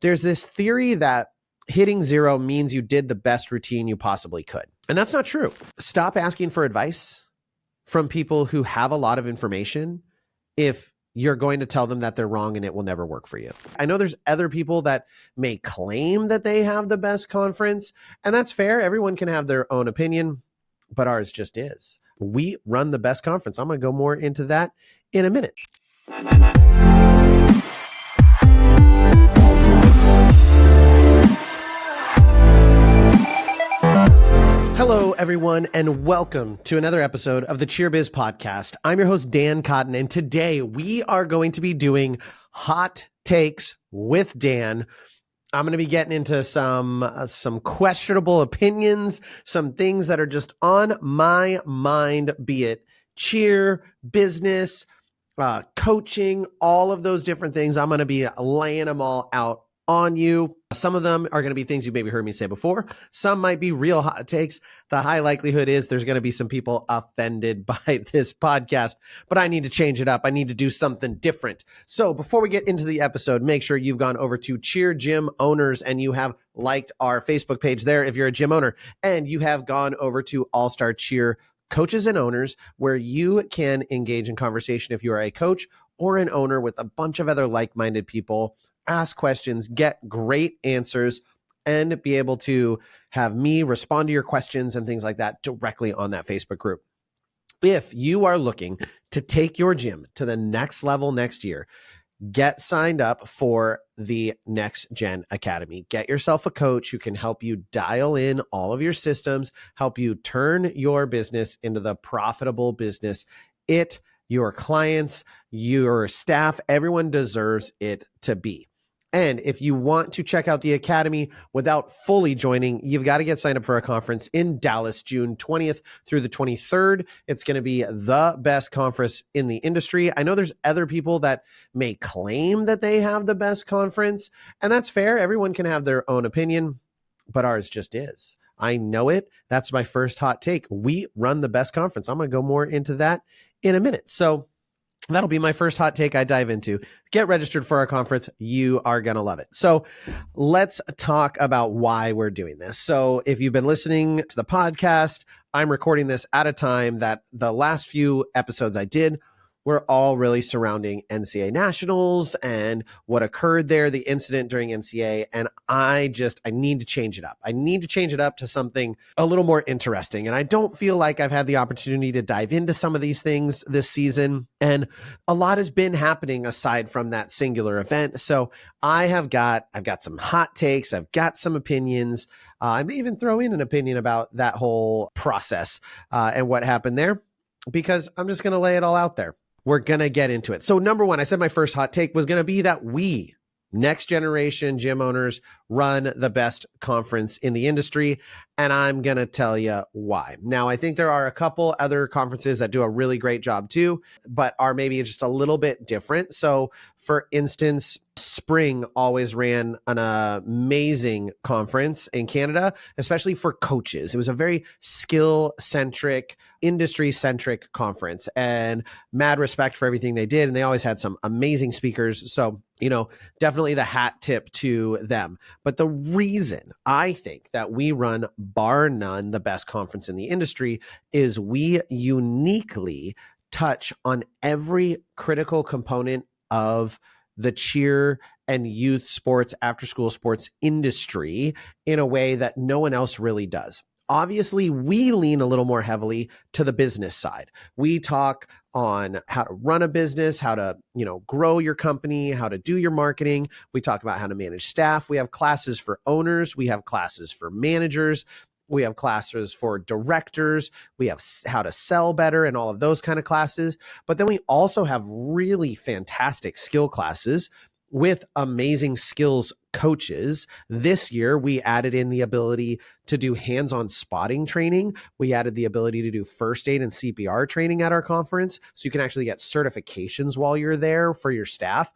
There's this theory that hitting zero means you did the best routine you possibly could. And that's not true. Stop asking for advice from people who have a lot of information if you're going to tell them that they're wrong and it will never work for you. I know there's other people that may claim that they have the best conference, and that's fair. Everyone can have their own opinion, but ours just is. We run the best conference. I'm going to go more into that in a minute. Hello, everyone, and welcome to another episode of the Cheer Biz Podcast. I'm your host, Dan Cotton, and today we are going to be doing hot takes with Dan. I'm going to be getting into some questionable opinions, some things that are just on my mind, be it cheer, business, coaching, all of those different things. I'm going to be laying them all out on you. Some of them are going to be things you maybe heard me say before. Some might be real hot takes. The high likelihood is there's going to be some people offended by this podcast, but I need to change it up. I need to do something different. So before we get into the episode, make sure you've gone over to Cheer Gym Owners and you have liked our Facebook page there if you're a gym owner, and you have gone over to All-Star Cheer Coaches and Owners, where you can engage in conversation if you are a coach or an owner with a bunch of other like-minded people. Ask questions, get great answers, and be able to have me respond to your questions and things like that directly on that Facebook group. If you are looking to take your gym to the next level next year, get signed up for the Next Gen Academy. Get yourself a coach who can help you dial in all of your systems, help you turn your business into the profitable business your clients, your staff, everyone deserves it to be. And if you want to check out the Academy without fully joining, you've got to get signed up for a conference in Dallas, June 20th through the 23rd. It's going to be the best conference in the industry. I know there's other people that may claim that they have the best conference, and that's fair. Everyone can have their own opinion, but ours just is. I know it. That's my first hot take. We run the best conference. I'm going to go more into that in a minute. So that'll be my first hot take I dive into. Get registered for our conference. You are going to love it. So let's talk about why we're doing this. So if you've been listening to the podcast, I'm recording this at a time that the last few episodes I did were all really surrounding NCAA Nationals and what occurred there, the incident during NCAA. And I need to change it up. I need to change it up to something a little more interesting. And I don't feel like I've had the opportunity to dive into some of these things this season. And a lot has been happening aside from that singular event. So I've got some hot takes. I've got some opinions. I may even throw in an opinion about that whole process and what happened there, because I'm just going to lay it all out there. We're going to get into it. So number one, I said my first hot take was going to be that we, next generation gym owners, run the best conference in the industry. And I'm going to tell you why. Now, I think there are a couple other conferences that do a really great job too, but are maybe just a little bit different. So for instance, Spring always ran an amazing conference in Canada, especially for coaches. It was a very skill-centric, industry-centric conference, and mad respect for everything they did. And they always had some amazing speakers. So, definitely the hat tip to them. But the reason I think that we run, bar none, the best conference in the industry is we uniquely touch on every critical component of the cheer and youth sports, after school sports industry in a way that no one else really does. Obviously, we lean a little more heavily to the business side. We talk on how to run a business, how to, grow your company, how to do your marketing. We talk about how to manage staff. We have classes for owners. We have classes for managers. We have classes for directors. We have how to sell better and all of those kind of classes. But then we also have really fantastic skill classes with amazing skills coaches. This year, we added in the ability to do hands-on spotting training. We added the ability to do first aid and CPR training at our conference. So you can actually get certifications while you're there for your staff.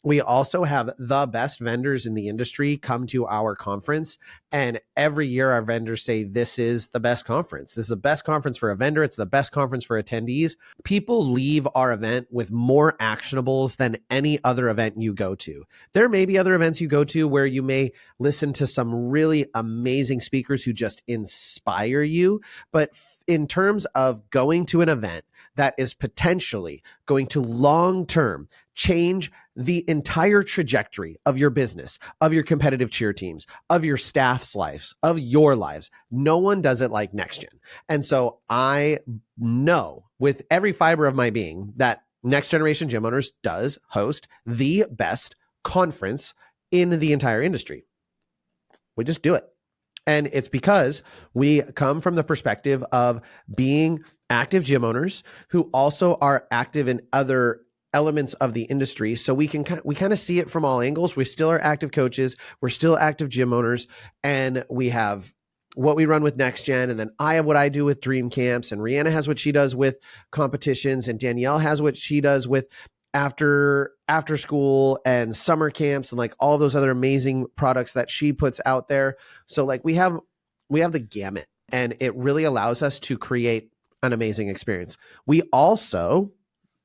We also have the best vendors in the industry come to our conference. And every year our vendors say, this is the best conference. This is the best conference for a vendor. It's the best conference for attendees. People leave our event with more actionables than any other event you go to. There may be other events you go to where you may listen to some really amazing speakers who just inspire you. But in terms of going to an event that is potentially going to long-term change the entire trajectory of your business, of your competitive cheer teams, of your staff's lives, of your lives, no one does it like NextGen. And so I know with every fiber of my being that Next Generation Gym Owners does host the best conference in the entire industry. We just do it. And it's because we come from the perspective of being active gym owners who also are active in other elements of the industry. So we kind of see it from all angles. We still are active coaches. We're still active gym owners. And we have what we run with NextGen. And then I have what I do with dream camps. And Rihanna has what she does with competitions. And Danielle has what she does with after school and summer camps and like all those other amazing products that she puts out there. So like we have the gamut, and it really allows us to create an amazing experience. We also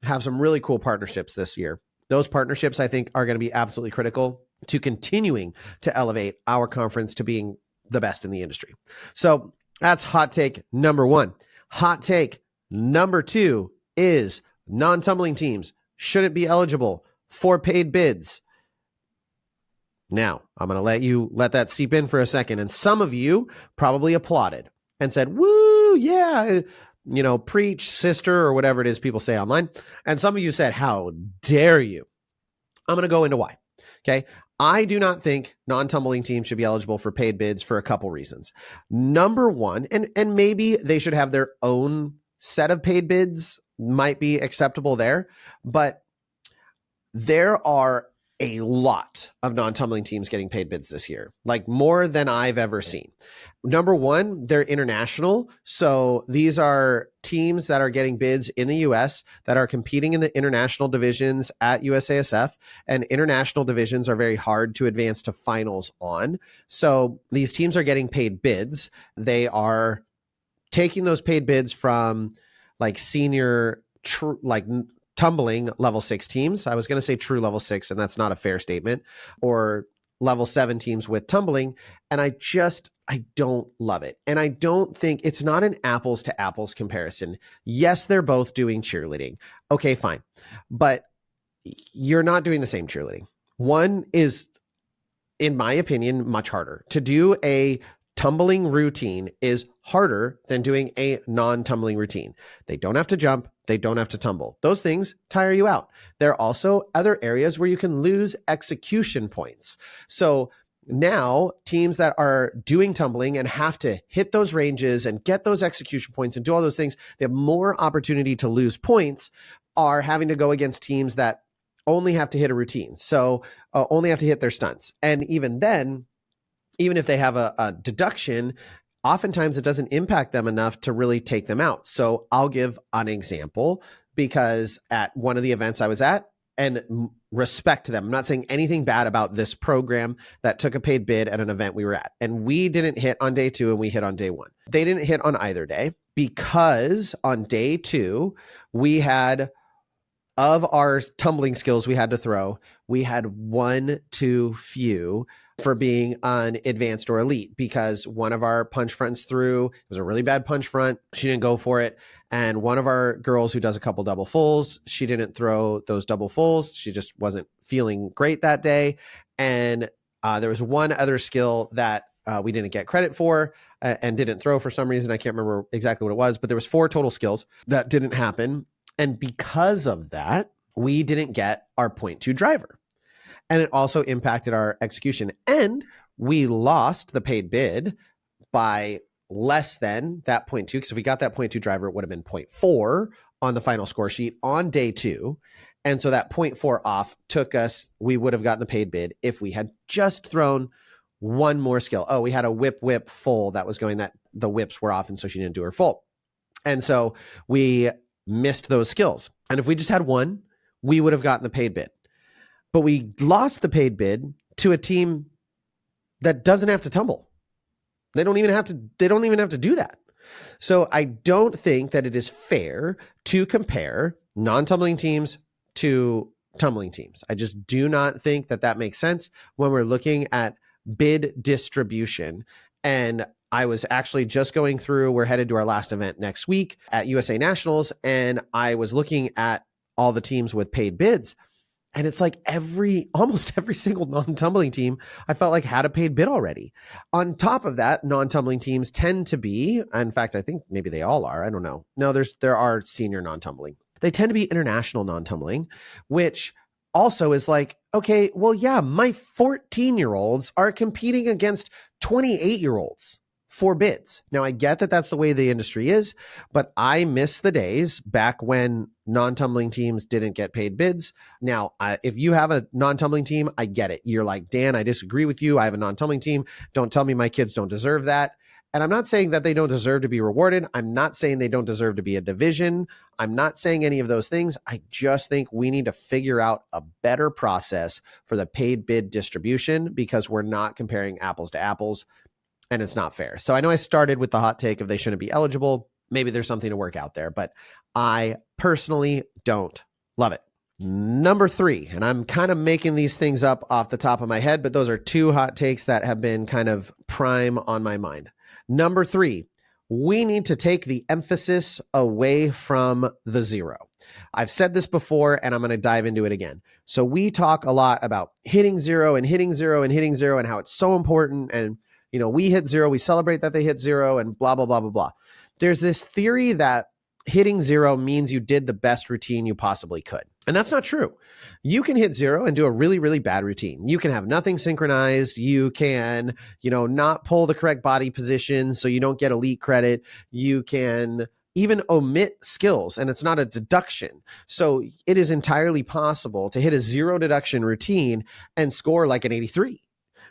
have some really cool partnerships this year. Those partnerships, I think, are going to be absolutely critical to continuing to elevate our conference to being the best in the industry. So that's hot take number one. Hot take number two is non-tumbling teams shouldn't be eligible for paid bids. Now, I'm going to let that seep in for a second. And some of you probably applauded and said, woo, yeah, preach, sister, or whatever it is people say online. And some of you said, how dare you? I'm going to go into why. Okay. I do not think non-tumbling teams should be eligible for paid bids for a couple reasons. Number one, and maybe they should have their own set of paid bids, might be acceptable there, but there are a lot of non-tumbling teams getting paid bids this year, like more than I've ever seen. Number one, they're international. So these are teams that are getting bids in the US that are competing in the international divisions at USASF, and international divisions are very hard to advance to finals on. So these teams are getting paid bids. They are taking those paid bids from like senior, tumbling level 6 teams. I was going to say true level 6, and that's not a fair statement, or level 7 teams with tumbling. And I don't love it. And I don't think it's not an apples to apples comparison. Yes, they're both doing cheerleading. Okay, fine. But you're not doing the same cheerleading. One is, in my opinion, much harder. To do a tumbling routine is harder than doing a non-tumbling routine. They don't have to jump. They don't have to tumble. Those things tire you out. There are also other areas where you can lose execution points. So now teams that are doing tumbling and have to hit those ranges and get those execution points and do all those things, they have more opportunity to lose points, are having to go against teams that only have to hit a routine. So only have to hit their stunts. And even then, even if they have a deduction, oftentimes it doesn't impact them enough to really take them out. So I'll give an example, because at one of the events I was at, and respect to them, I'm not saying anything bad about this program that took a paid bid at an event we were at. And we didn't hit on day 2 and we hit on day 1. They didn't hit on either day, because on day 2, we had, of our tumbling skills we had to throw, we had one too few for being on advanced or elite, because one of our punch fronts threw, it was a really bad punch front. She didn't go for it. And one of our girls who does a couple double fulls, she didn't throw those double fulls. She just wasn't feeling great that day. And there was one other skill that we didn't get credit for and didn't throw for some reason. I can't remember exactly what it was, but there was 4 total skills that didn't happen. And because of that, we didn't get our 0.2 driver. And it also impacted our execution. And we lost the paid bid by less than that 0.2. Because if we got that 0.2 driver, it would have been 0.4 on the final score sheet on day 2. And so that 0.4 off took us, we would have gotten the paid bid if we had just thrown one more skill. Oh, we had a whip full that was going, that the whips were off, and so she didn't do her full. And so we missed those skills. And if we just had one, we would have gotten the paid bid. but we lost the paid bid to a team that doesn't have to tumble. They don't even have to do that. So I don't think that it is fair to compare non-tumbling teams to tumbling teams. I just do not think that that makes sense when we're looking at bid distribution. And I was actually just going through, we're headed to our last event next week at USA Nationals, and I was looking at all the teams with paid bids. And it's like almost every single non-tumbling team I felt like had a paid bid already. On top of that, non-tumbling teams tend to be, in fact, I think maybe they all are, I don't know. No, there are senior non-tumbling. They tend to be international non-tumbling, which also is like, okay, well, yeah, my 14-year-olds are competing against 28-year-olds for bids. Now, I get that that's the way the industry is, but I miss the days back when non-tumbling teams didn't get paid bids. Now, if you have a non-tumbling team, I get it. You're like, Dan, I disagree with you. I have a non-tumbling team. Don't tell me my kids don't deserve that. And I'm not saying that they don't deserve to be rewarded. I'm not saying they don't deserve to be a division. I'm not saying any of those things. I just think we need to figure out a better process for the paid bid distribution because we're not comparing apples to apples. And it's not fair. So I know I started with the hot take of they shouldn't be eligible. Maybe there's something to work out there, but I personally don't love it. Number 3, and I'm kind of making these things up off the top of my head, but those are 2 hot takes that have been kind of prime on my mind. Number 3, we need to take the emphasis away from the zero. I've said this before, and I'm going to dive into it again. So we talk a lot about hitting zero and hitting zero and hitting zero and how it's so important. And we hit zero, we celebrate that they hit zero and blah, blah, blah, blah, blah. There's this theory that hitting zero means you did the best routine you possibly could. And that's not true. You can hit zero and do a really, really bad routine. You can have nothing synchronized. You can, not pull the correct body position so you don't get elite credit. You can even omit skills and it's not a deduction. So it is entirely possible to hit a zero deduction routine and score like an 83.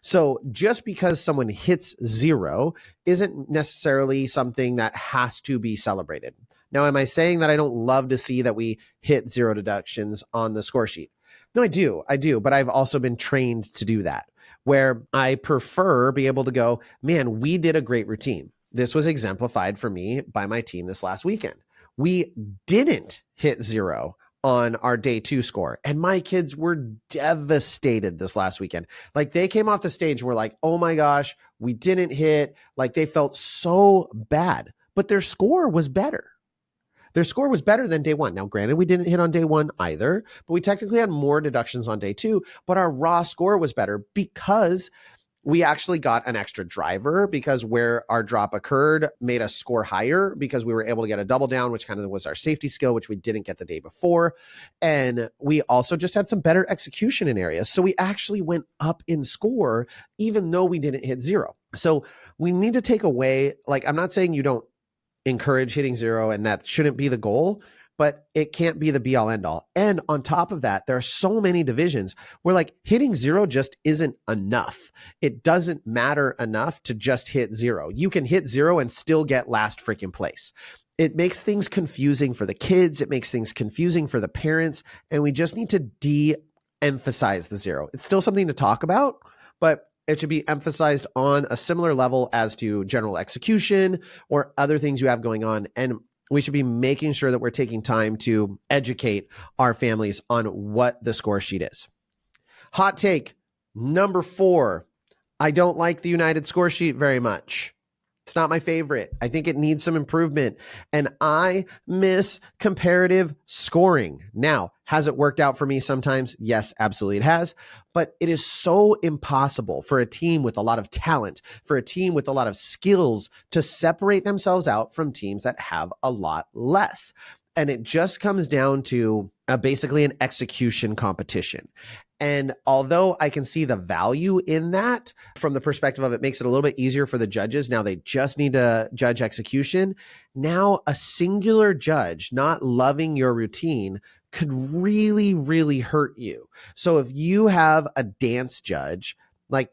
So just because someone hits zero isn't necessarily something that has to be celebrated. Now, am I saying that I don't love to see that we hit zero deductions on the score sheet? No, I do. But I've also been trained to do that, where I prefer be able to go, man, we did a great routine. This was exemplified for me by my team this last weekend. We didn't hit zero on our day 2 score. And my kids were devastated this last weekend. Like they came off the stage and were like, oh my gosh, we didn't hit. Like they felt so bad, but their score was better. Their score was better than day 1. Now, granted, we didn't hit on day 1 either, but we technically had more deductions on day 2, but our raw score was better because we actually got an extra driver because where our drop occurred made us score higher because we were able to get a double down, which kind of was our safety skill, which we didn't get the day before. And we also just had some better execution in areas. So we actually went up in score, even though we didn't hit zero. So we need to take away, like, I'm not saying you don't encourage hitting zero and that shouldn't be the goal, but it can't be the be all end all. And on top of that, there are so many divisions where like hitting zero just isn't enough. It doesn't matter enough to just hit zero. You can hit zero and still get last freaking place. It makes things confusing for the kids. It makes things confusing for the parents. And we just need to de-emphasize the zero. It's still something to talk about, but it should be emphasized on a similar level as to general execution or other things you have going on. And we should be making sure that we're taking time to educate our families on what the score sheet is. Hot take number 4. I don't like the United score sheet very much. It's not my favorite. I think it needs some improvement. And I miss comparative scoring. Now, has it worked out for me sometimes? Yes, absolutely it has. But it is so impossible for a team with a lot of talent, for a team with a lot of skills to separate themselves out from teams that have a lot less. And it just comes down to basically an execution competition. And although I can see the value in that from the perspective of it makes it a little bit easier for the judges. Now they just need to judge execution. Now a singular judge not loving your routine could really, really hurt you. So if you have a dance judge, like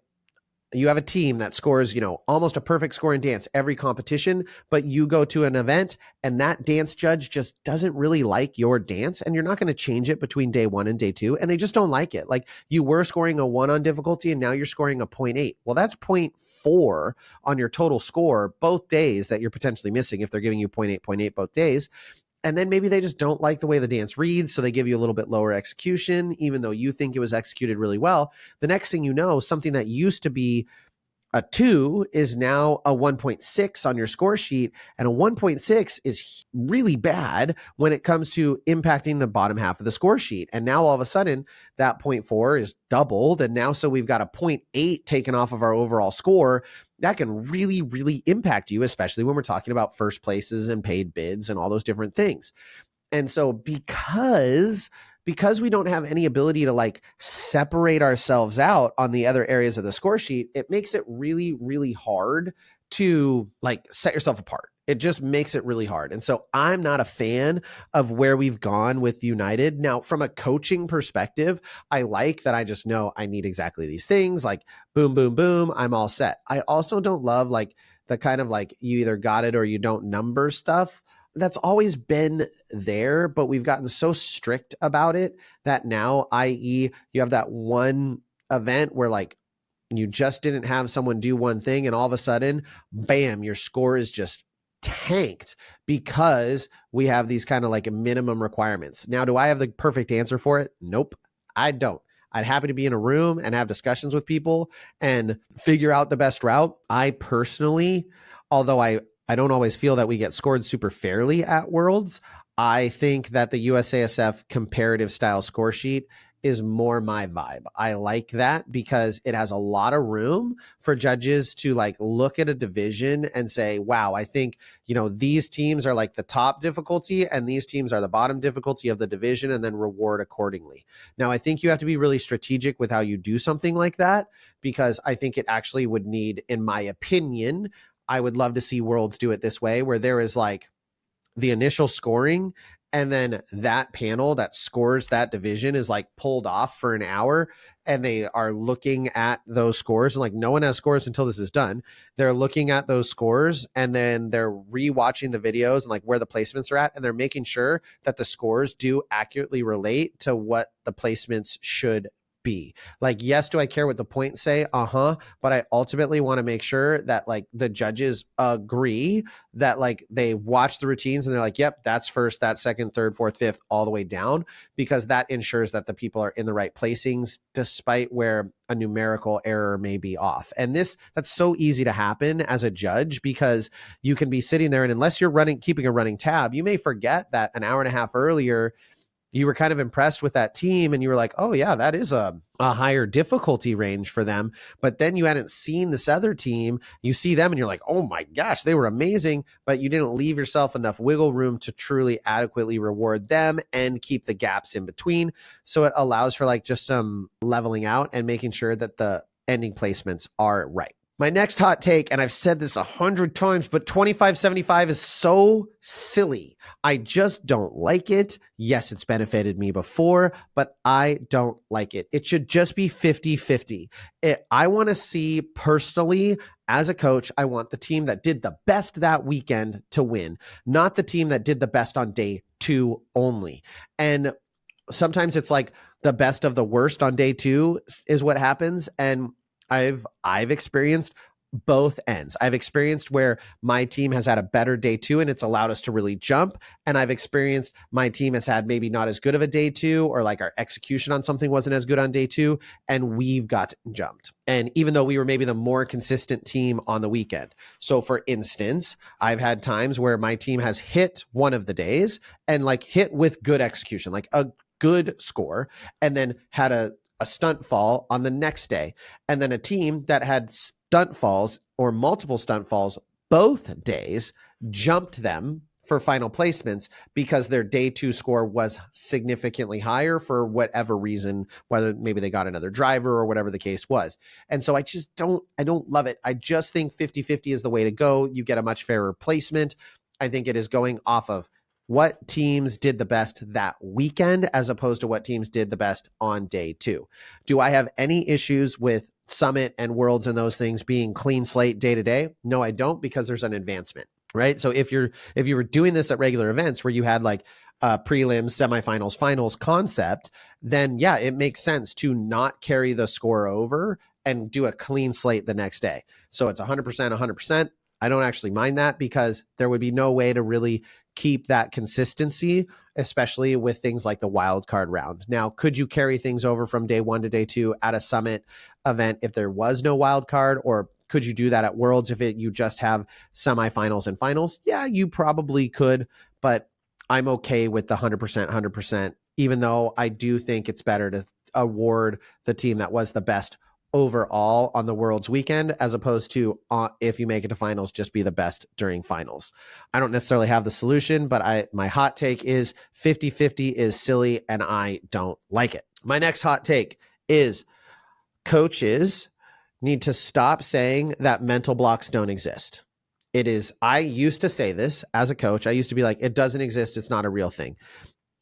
you have a team that scores, almost a perfect score in dance every competition, but you go to an event and that dance judge just doesn't really like your dance, and you're not going to change it between day 1 and day 2, and they just don't like it. Like, you were scoring a 1 on difficulty and now you're scoring a 0.8. Well, that's 0.4 on your total score both days that you're potentially missing if they're giving you 0.8 both days. And then maybe they just don't like the way the dance reads, so they give you a little bit lower execution, even though you think it was executed really well. The next thing you know, something that used to be a 2 is now a 1.6 on your score sheet, and a 1.6 is really bad when it comes to impacting the bottom half of the score sheet. And now all of a sudden that 0.4 is doubled, and now so we've got a 0.8 taken off of our overall score. That can really, really impact you, especially when we're talking about first places and paid bids and all those different things. And so because we don't have any ability to like separate ourselves out on the other areas of the score sheet, it makes it really, really hard to like set yourself apart. It just makes it really hard. And so I'm not a fan of where we've gone with United. Now, from a coaching perspective, I like that I just know I need exactly these things, like boom, boom, boom, I'm all set. I also don't love like the kind of like you either got it or you don't number stuff. That's always been there, but we've gotten so strict about it that now, i.e., you have that one event where like you just didn't have someone do one thing and all of a sudden, bam, your score is just tanked because we have these kind of like minimum requirements. Now, do I have the perfect answer for it? Nope, I don't. I'd happy to be in a room and have discussions with people and figure out the best route. I personally, although I don't always feel that we get scored super fairly at Worlds, I think that the USASF comparative style score sheet is more my vibe. I like that because it has a lot of room for judges to like look at a division and say, wow, I think, these teams are like the top difficulty and these teams are the bottom difficulty of the division, and then reward accordingly. Now, I think you have to be really strategic with how you do something like that, because I think it actually would need, in my opinion, I would love to see Worlds do it this way, where there is like the initial scoring, and then that panel that scores that division is like pulled off for an hour, and they are looking at those scores. And like, no one has scores until this is done. They're looking at those scores, and then they're rewatching the videos and like where the placements are at, and they're making sure that the scores do accurately relate to what the placements should be. Like, yes, do I care what the points say? But I ultimately want to make sure that like the judges agree that like they watch the routines and they're like, yep, that's first, that's second, third, fourth, fifth, all the way down, because that ensures that the people are in the right placings despite where a numerical error may be off. And that's so easy to happen as a judge, because you can be sitting there and unless you're keeping a running tab, you may forget that an hour and a half earlier you were kind of impressed with that team and you were like, oh yeah, that is a higher difficulty range for them. But then you hadn't seen this other team. You see them and you're like, oh my gosh, they were amazing. But you didn't leave yourself enough wiggle room to truly adequately reward them and keep the gaps in between. So it allows for like just some leveling out and making sure that the ending placements are right. My next hot take, and I've said this 100 times, but 2575 is so silly. I just don't like it. Yes, it's benefited me before, but I don't like it. It should just be 50-50. I want to see personally, as a coach, I want the team that did the best that weekend to win, not the team that did the best on day 2 only. And sometimes it's like the best of the worst on day 2 is what happens. And I've experienced both ends. I've experienced where my team has had a better day 2 and it's allowed us to really jump. And I've experienced my team has had maybe not as good of a day 2, or like our execution on something wasn't as good on day 2, and we've got jumped. And even though we were maybe the more consistent team on the weekend. So for instance, I've had times where my team has hit one of the days and like hit with good execution, like a good score, and then had a stunt fall on the next day. And then a team that had stunt falls or multiple stunt falls both days jumped them for final placements because their day 2 score was significantly higher for whatever reason, whether maybe they got another driver or whatever the case was. And so I don't love it. I just think 50-50 is the way to go. You get a much fairer placement. I think it is going off of what teams did the best that weekend as opposed to what teams did the best on day 2. Do I have any issues with Summit and Worlds and those things being clean slate day to day? No, I don't, because there's an advancement, right? So if you were doing this at regular events where you had like prelims, semifinals, finals concept, then yeah, it makes sense to not carry the score over and do a clean slate the next day. So it's 100%, 100%. I don't actually mind that, because there would be no way to really keep that consistency, especially with things like the wild card round. Now, could you carry things over from day 1 to day 2 at a Summit event if there was no wild card? Or could you do that at Worlds if you just have semifinals and finals? Yeah, you probably could, but I'm okay with the 100%, 100%, even though I do think it's better to award the team that was the best overall on the Worlds weekend, as opposed to if you make it to finals, just be the best during finals. I don't necessarily have the solution, but my hot take is 50-50 is silly and I don't like it. My next hot take is coaches need to stop saying that mental blocks don't exist. I used to say this as a coach. I used to be like, it doesn't exist. It's not a real thing.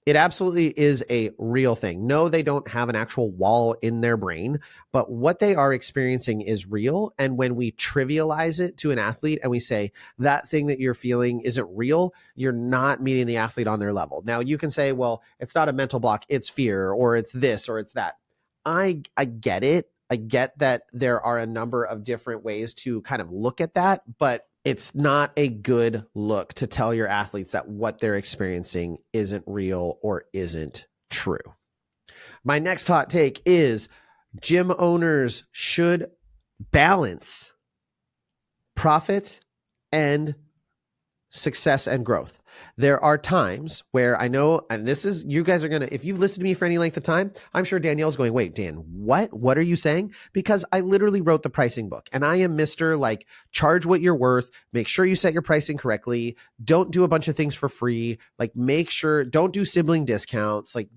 It absolutely is a real thing. No, they don't have an actual wall in their brain, but what they are experiencing is real. And when we trivialize it to an athlete and we say that thing that you're feeling isn't real, you're not meeting the athlete on their level. Now you can say, well, it's not a mental block, it's fear, or it's this, or it's that. I get it. I get that there are a number of different ways to kind of look at that, but it's not a good look to tell your athletes that what they're experiencing isn't real or isn't true. My next hot take is gym owners should balance profit and success and growth. There are times where I know, and this is, you guys are going to, if you've listened to me for any length of time, I'm sure Danielle's going, wait, Dan, what are you saying? Because I literally wrote the pricing book and I am Mr. like, charge what you're worth, make sure you set your pricing correctly. Don't do a bunch of things for free. Like make sure, don't do sibling discounts, like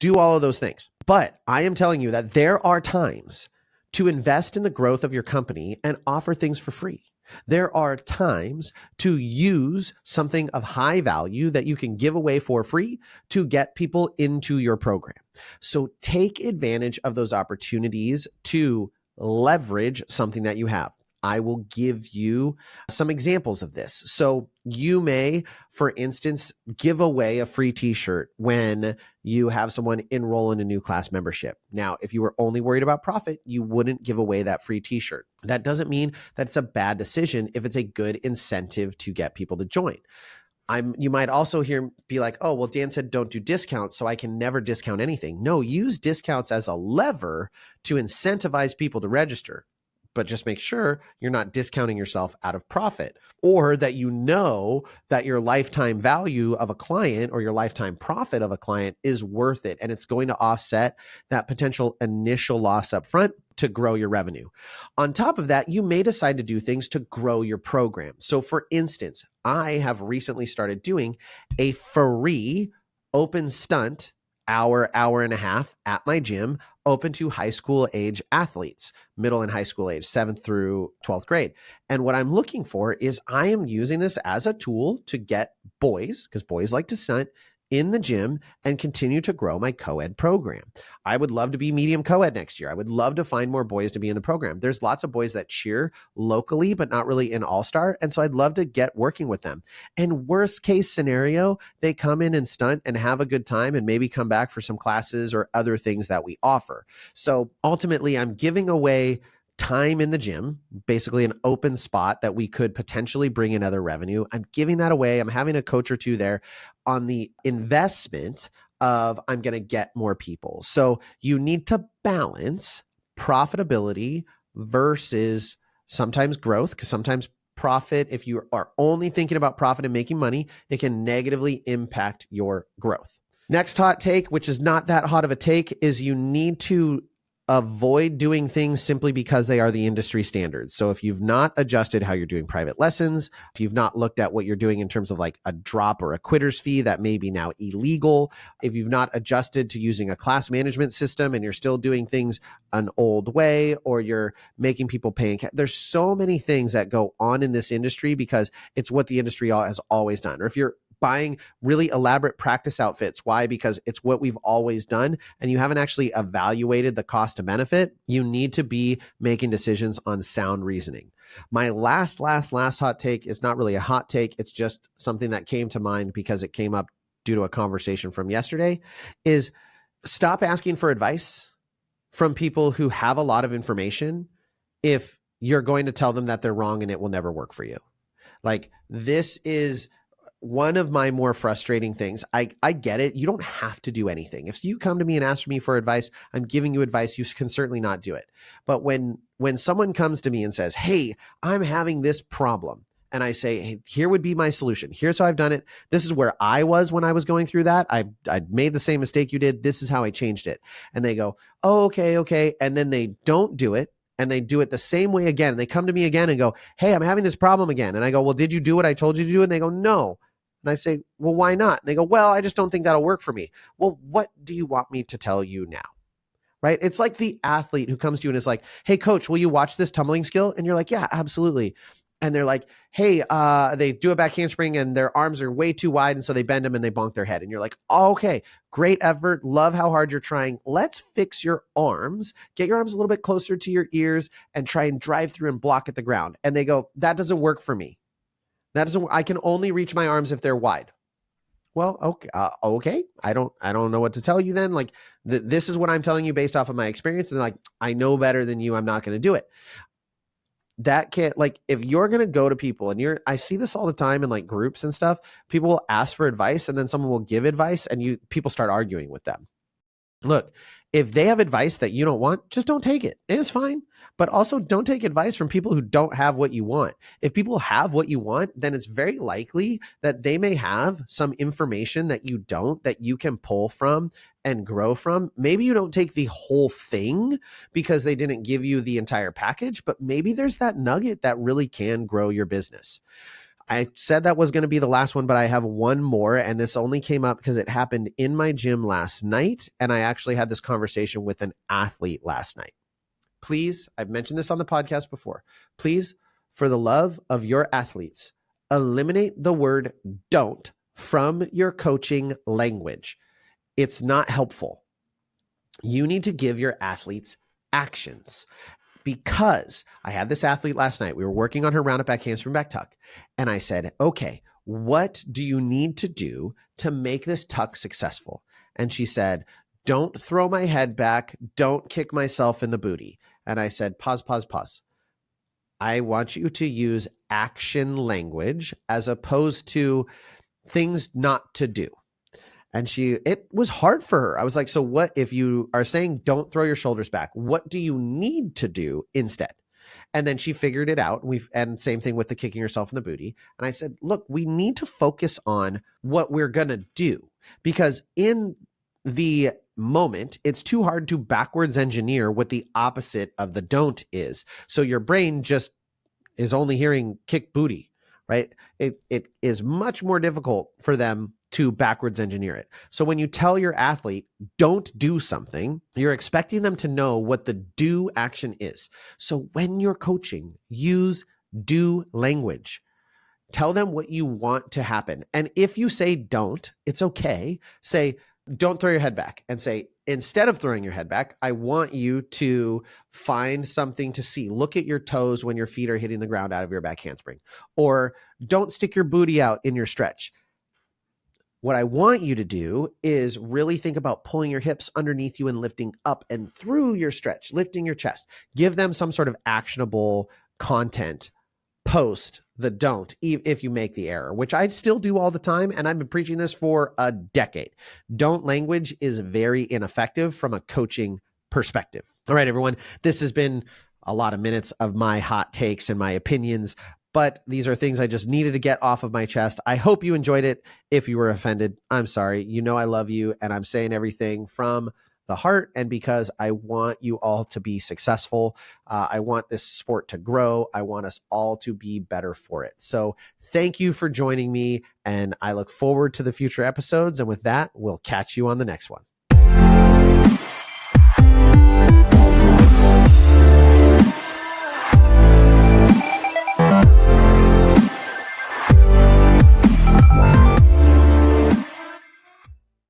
do all of those things. But I am telling you that there are times to invest in the growth of your company and offer things for free. There are times to use something of high value that you can give away for free to get people into your program. So take advantage of those opportunities to leverage something that you have. I will give you some examples of this. So you may, for instance, give away a free t-shirt when you have someone enroll in a new class membership. Now, if you were only worried about profit, you wouldn't give away that free t-shirt. That doesn't mean that it's a bad decision if it's a good incentive to get people to join. You might also be like, oh, well, Dan said don't do discounts, so I can never discount anything. No, use discounts as a lever to incentivize people to register. But just make sure you're not discounting yourself out of profit, or that you know that your lifetime value of a client or your lifetime profit of a client is worth it. And it's going to offset that potential initial loss up front to grow your revenue. On top of that, you may decide to do things to grow your program. So for instance, I have recently started doing a free open stunt hour and a half at my gym, open to high school age athletes, middle and high school age, 7th through 12th grade. And what I'm looking for is I am using this as a tool to get boys, because boys like to stunt, in the gym and continue to grow my co-ed program. I would love to be medium co-ed next year. I would love to find more boys to be in the program. There's lots of boys that cheer locally, but not really in All-Star. And so I'd love to get working with them. And worst case scenario, they come in and stunt and have a good time and maybe come back for some classes or other things that we offer. So ultimately, I'm giving away time in the gym, basically an open spot that we could potentially bring in other revenue. I'm giving that away. I'm having a coach or two there on the investment of I'm going to get more people. So you need to balance profitability versus sometimes growth, because sometimes profit, if you are only thinking about profit and making money, it can negatively impact your growth. Next hot take, which is not that hot of a take, is you need to avoid doing things simply because they are the industry standards. So if you've not adjusted how you're doing private lessons, if you've not looked at what you're doing in terms of like a drop or a quitter's fee that may be now illegal, if you've not adjusted to using a class management system and you're still doing things an old way, or you're making people pay in cash, there's so many things that go on in this industry because it's what the industry has always done. Or if you're buying really elaborate practice outfits. Why? Because it's what we've always done, and you haven't actually evaluated the cost to benefit. You need to be making decisions on sound reasoning. My last hot take is not really a hot take. It's just something that came to mind because it came up due to a conversation from yesterday, is stop asking for advice from people who have a lot of information if you're going to tell them that they're wrong and it will never work for you. Like, this is one of my more frustrating things. I get it. You don't have to do anything. If you come to me and ask me for advice, I'm giving you advice. You can certainly not do it. But when someone comes to me and says, hey, I'm having this problem, and I say, hey, here would be my solution. Here's how I've done it. This is where I was when I was going through that. I made the same mistake you did. This is how I changed it. And they go, oh, okay. And then they don't do it. And they do it the same way again. And they come to me again and go, hey, I'm having this problem again. And I go, well, did you do what I told you to do? And they go, no. And I say, well, why not? And they go, well, I just don't think that'll work for me. Well, what do you want me to tell you now? Right? It's like the athlete who comes to you and is like, hey, coach, will you watch this tumbling skill? And you're like, yeah, absolutely. And they're like, hey, they do a back handspring and their arms are way too wide. And so they bend them and they bonk their head. And you're like, oh, okay, great effort. Love how hard you're trying. Let's fix your arms. Get your arms a little bit closer to your ears and try and drive through and block at the ground. And they go, that doesn't work for me. I can only reach my arms if they're wide. Well, okay. I don't know what to tell you then. Like, this is what I'm telling you based off of my experience. And like, I know better than you. I'm not going to do it. That can't, like, if you're going to go to people and I see this all the time in like groups and stuff, people will ask for advice and then someone will give advice and people start arguing with them. Look, if they have advice that you don't want, just don't take it. It's fine. But also don't take advice from people who don't have what you want. If people have what you want, then it's very likely that they may have some information that you don't, that you can pull from and grow from. Maybe you don't take the whole thing because they didn't give you the entire package, but maybe there's that nugget that really can grow your business. I said that was going to be the last one, but I have one more. And this only came up because it happened in my gym last night. And I actually had this conversation with an athlete last night. Please, I've mentioned this on the podcast before. Please, for the love of your athletes, eliminate the word don't from your coaching language. It's not helpful. You need to give your athletes actions. Because I had this athlete last night. We were working on her roundup back handspring back tuck. And I said, okay, what do you need to do to make this tuck successful? And she said, don't throw my head back. Don't kick myself in the booty. And I said, pause. I want you to use action language as opposed to things not to do. And it was hard for her. I was like, so what if you are saying don't throw your shoulders back? What do you need to do instead? And then she figured it out. And same thing with the kicking yourself in the booty. And I said, look, we need to focus on what we're going to do, because in the moment, it's too hard to backwards engineer what the opposite of the don't is. So your brain just is only hearing kick booty, right? It is much more difficult for them to backwards engineer it. So when you tell your athlete, don't do something, you're expecting them to know what the do action is. So when you're coaching, use do language. Tell them what you want to happen. And if you say don't, it's okay. Say, don't throw your head back, and say, instead of throwing your head back, I want you to find something to see. Look at your toes when your feet are hitting the ground out of your back handspring. Or don't stick your booty out in your stretch. What I want you to do is really think about pulling your hips underneath you and lifting up and through your stretch, lifting your chest. Give them some sort of actionable content post the don't, if you make the error, which I still do all the time. And I've been preaching this for a decade. Don't language is very ineffective from a coaching perspective. All right, everyone, this has been a lot of minutes of my hot takes and my opinions, but these are things I just needed to get off of my chest. I hope you enjoyed it. If you were offended, I'm sorry. You know I love you, and I'm saying everything from the heart, and because I want you all to be successful. I want this sport to grow. I want us all to be better for it. So thank you for joining me, and I look forward to the future episodes. And with that, we'll catch you on the next one.